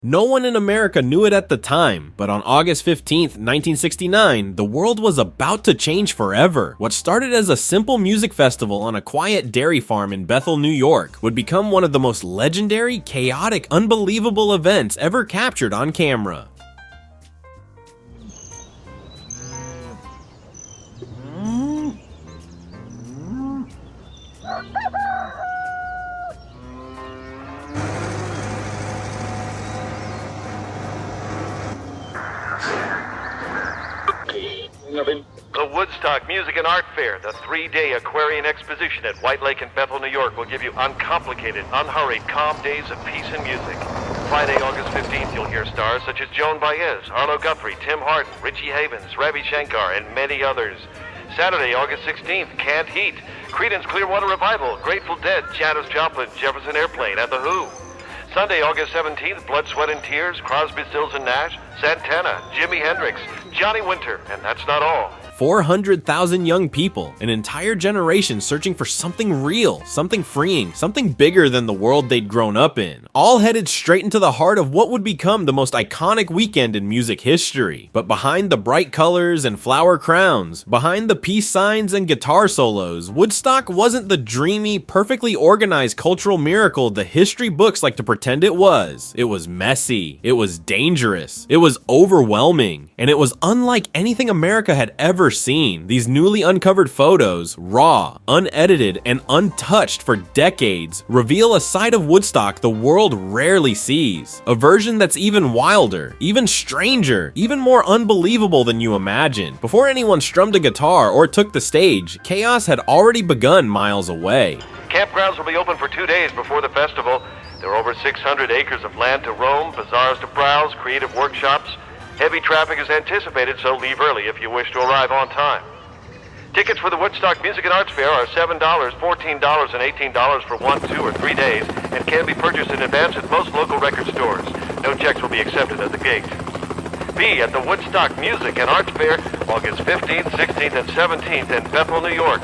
No one in America knew it at the time, but on August 15th, 1969, the world was about to change forever. What started as a simple music festival on a quiet dairy farm in Bethel, New York, would become one of the most legendary, chaotic, unbelievable events ever captured on camera. The Woodstock Music and Art Fair, the 3-day Aquarian Exposition at White Lake and Bethel, New York, will give you uncomplicated, unhurried, calm days of peace and music. Friday, August 15th, you'll hear stars such as Joan Baez, Arlo Guthrie, Tim Hardin, Richie Havens, Ravi Shankar, and many others. Saturday, August 16th, Canned Heat, Creedence Clearwater Revival, Grateful Dead, Janis Joplin, Jefferson Airplane, and The Who. Sunday, August 17th, Blood, Sweat, and Tears, Crosby, Stills, and Nash, Santana, Jimi Hendrix, Johnny Winter, and that's not all. 400,000 young people, an entire generation searching for something real, something freeing, something bigger than the world they'd grown up in, all headed straight into the heart of what would become the most iconic weekend in music history. But behind the bright colors and flower crowns, behind the peace signs and guitar solos, Woodstock wasn't the dreamy, perfectly organized cultural miracle the history books like to pretend it was. It was messy, it was dangerous, it was overwhelming, and it was unlike anything America had ever seen. These newly uncovered photos, raw, unedited, and untouched for decades, reveal a side of Woodstock the world rarely sees. A version that's even wilder, even stranger, even more unbelievable than you imagine. Before anyone strummed a guitar or took the stage, chaos had already begun miles away. Campgrounds will be open for 2 days before the festival. There are over 600 acres of land to roam, bazaars to browse, creative workshops. Heavy traffic is anticipated, so leave early if you wish to arrive on time. Tickets for the Woodstock Music and Arts Fair are $7, $14, and $18 for 1, 2, or 3 days and can be purchased in advance at most local record stores. No checks will be accepted at the gate. Be at the Woodstock Music and Arts Fair August 15th, 16th, and 17th in Bethel, New York.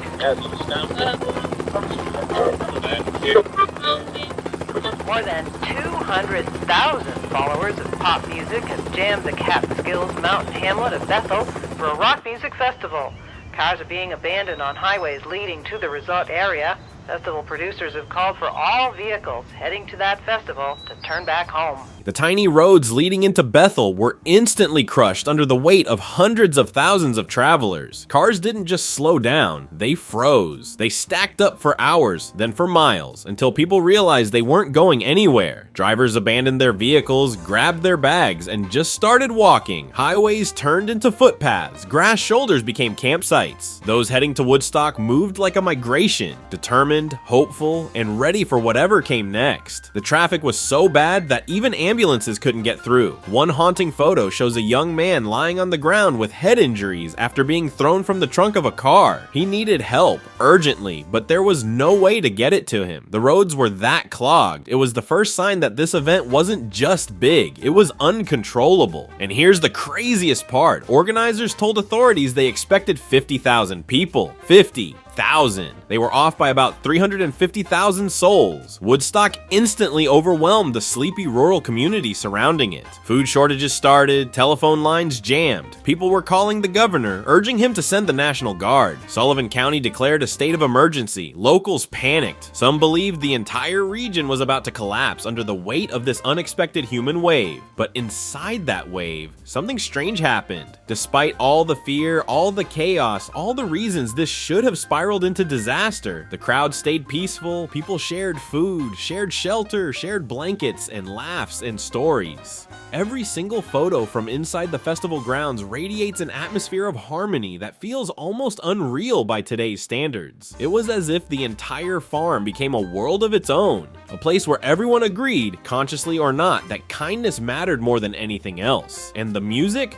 More than 200,000 followers of pop music have jammed the Catskills mountain hamlet of Bethel for a rock music festival. Cars are being abandoned on highways leading to the resort area. Festival producers have called for all vehicles heading to that festival to turn back home. The tiny roads leading into Bethel were instantly crushed under the weight of hundreds of thousands of travelers. Cars didn't just slow down, they froze. They stacked up for hours, then for miles, until people realized they weren't going anywhere. Drivers abandoned their vehicles, grabbed their bags, and just started walking. Highways turned into footpaths, grass shoulders became campsites. Those heading to Woodstock moved like a migration, determined, hopeful, and ready for whatever came next. The traffic was so bad that even ambulances couldn't get through. One haunting photo shows a young man lying on the ground with head injuries after being thrown from the trunk of a car. He needed help urgently, but there was no way to get it to him. The roads were that clogged. It was the first sign that this event wasn't just big, it was uncontrollable. And here's the craziest part. Organizers told authorities they expected 50,000 people. 50,000. They were off by about 350,000 souls. Woodstock instantly overwhelmed the sleepy rural community surrounding it. Food shortages started, telephone lines jammed. People were calling the governor, urging him to send the National Guard. Sullivan County declared a state of emergency. Locals panicked. Some believed the entire region was about to collapse under the weight of this unexpected human wave. But inside that wave, something strange happened. Despite all the fear, all the chaos, all the reasons this should have spiraled into disaster, the crowd stayed peaceful. People shared food, shared shelter, shared blankets, and laughs and stories. Every single photo from inside the festival grounds radiates an atmosphere of harmony that feels almost unreal by today's standards. It was as if the entire farm became a world of its own, a place where everyone agreed, consciously or not, that kindness mattered more than anything else. And the music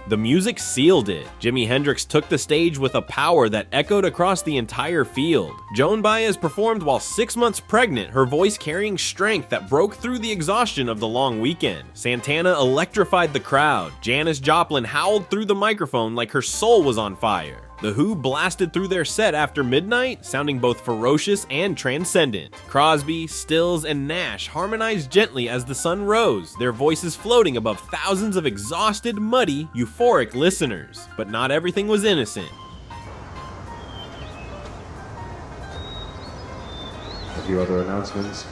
sealed it. Jimi Hendrix took the stage with a power that echoed across the entire field. Joan Baez performed while 6 months pregnant, her voice carrying strength that broke through the exhaustion of the long weekend. Santana electrified the crowd. Janis Joplin howled through the microphone like her soul was on fire. The Who blasted through their set after midnight, sounding both ferocious and transcendent. Crosby, Stills, and Nash harmonized gently as the sun rose, their voices floating above thousands of exhausted, muddy, euphoric listeners. But not everything was innocent. A few other announcements.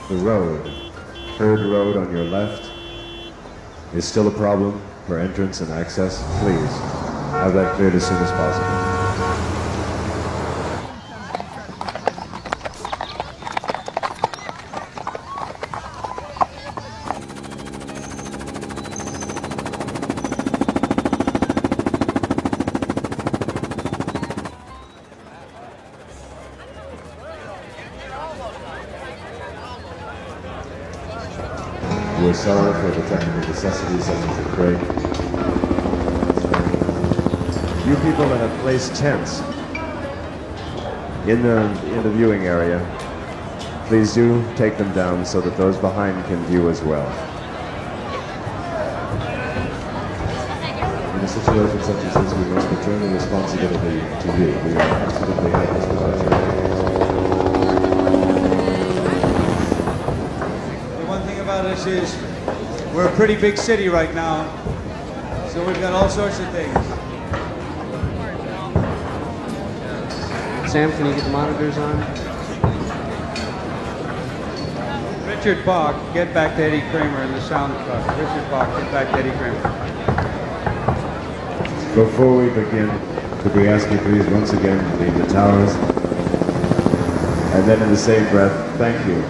The road, Herd Road on your left, is still a problem for entrance and access. Please have that cleared as soon as possible. We're sorry for the technical necessities such as the crate. You people that have placed tents in the viewing area, please do take them down so that those behind can view as well. In a situation such as this, we must return the responsibility to you. We are absolutely helpless without you. The one thing about us is we're a pretty big city right now, so we've got all sorts of things. Sam, can you get the monitors on? Richard Bach, get back to Eddie Kramer in the sound truck. Richard Bach, get back to Eddie Kramer. Before we begin, could we ask you please once again to leave the towers? And then in the same breath, thank you.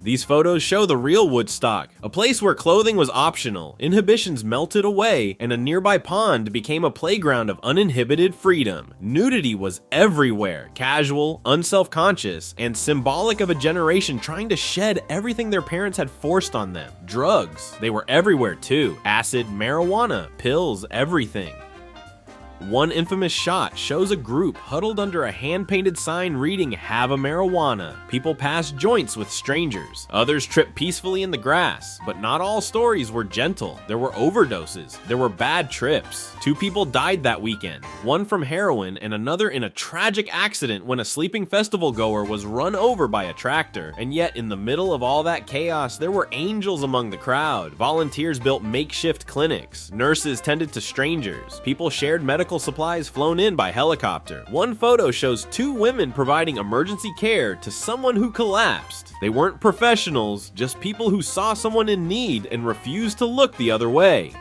These photos show the real Woodstock, a place where clothing was optional, inhibitions melted away, and a nearby pond became a playground of uninhibited freedom. Nudity was everywhere, casual, unself-conscious, and symbolic of a generation trying to shed everything their parents had forced on them. Drugs, they were everywhere too. Acid, marijuana, pills, everything. One infamous shot shows a group huddled under a hand-painted sign reading "Have a marijuana." People passed joints with strangers. Others tripped peacefully in the grass. But not all stories were gentle. There were overdoses. There were bad trips. 2 people died that weekend. One from heroin and another in a tragic accident when a sleeping festival goer was run over by a tractor. And yet in the middle of all that chaos, there were angels among the crowd. Volunteers built makeshift clinics. Nurses tended to strangers. People shared medical supplies flown in by helicopter. One photo shows 2 women providing emergency care to someone who collapsed. They weren't professionals, just people who saw someone in need and refused to look the other way.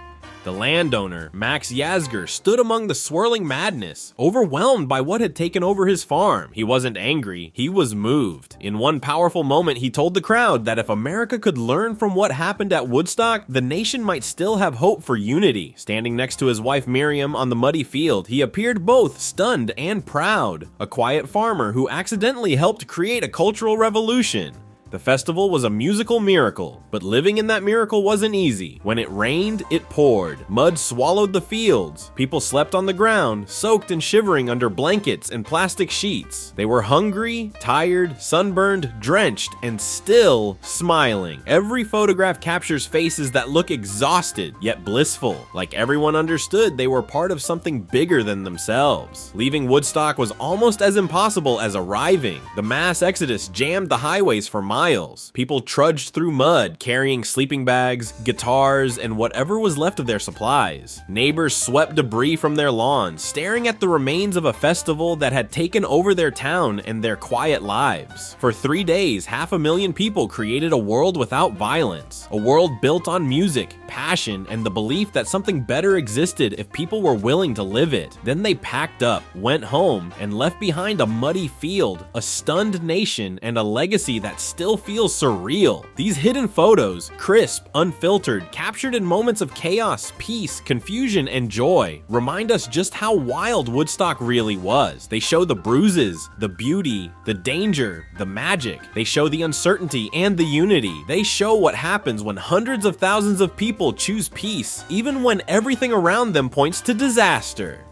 The landowner, Max Yasgur, stood among the swirling madness, overwhelmed by what had taken over his farm. He wasn't angry, he was moved. In one powerful moment, he told the crowd that if America could learn from what happened at Woodstock, the nation might still have hope for unity. Standing next to his wife Miriam on the muddy field, he appeared both stunned and proud. A quiet farmer who accidentally helped create a cultural revolution. The festival was a musical miracle, but living in that miracle wasn't easy. When it rained, it poured. Mud swallowed the fields. People slept on the ground, soaked and shivering under blankets and plastic sheets. They were hungry, tired, sunburned, drenched, and still smiling. Every photograph captures faces that look exhausted, yet blissful, like everyone understood they were part of something bigger than themselves. Leaving Woodstock was almost as impossible as arriving. The mass exodus jammed the highways for miles. People trudged through mud, carrying sleeping bags, guitars, and whatever was left of their supplies. Neighbors swept debris from their lawns, staring at the remains of a festival that had taken over their town and their quiet lives. For 3 days, 500,000 people created a world without violence, a world built on music, passion, and the belief that something better existed if people were willing to live it. Then they packed up, went home, and left behind a muddy field, a stunned nation, and a legacy that still feels surreal. These hidden photos, crisp, unfiltered, captured in moments of chaos, peace, confusion, and joy, remind us just how wild Woodstock really was. They show the bruises, the beauty, the danger, the magic. They show the uncertainty and the unity. They show what happens when hundreds of thousands of people choose peace, even when everything around them points to disaster.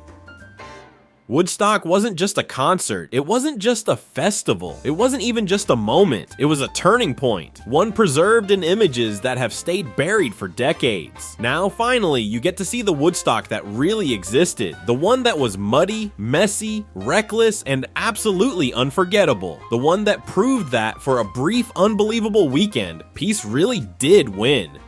Woodstock wasn't just a concert, it wasn't just a festival, it wasn't even just a moment, it was a turning point, one preserved in images that have stayed buried for decades. Now finally, you get to see the Woodstock that really existed, the one that was muddy, messy, reckless, and absolutely unforgettable, the one that proved that for a brief, unbelievable weekend, peace really did win.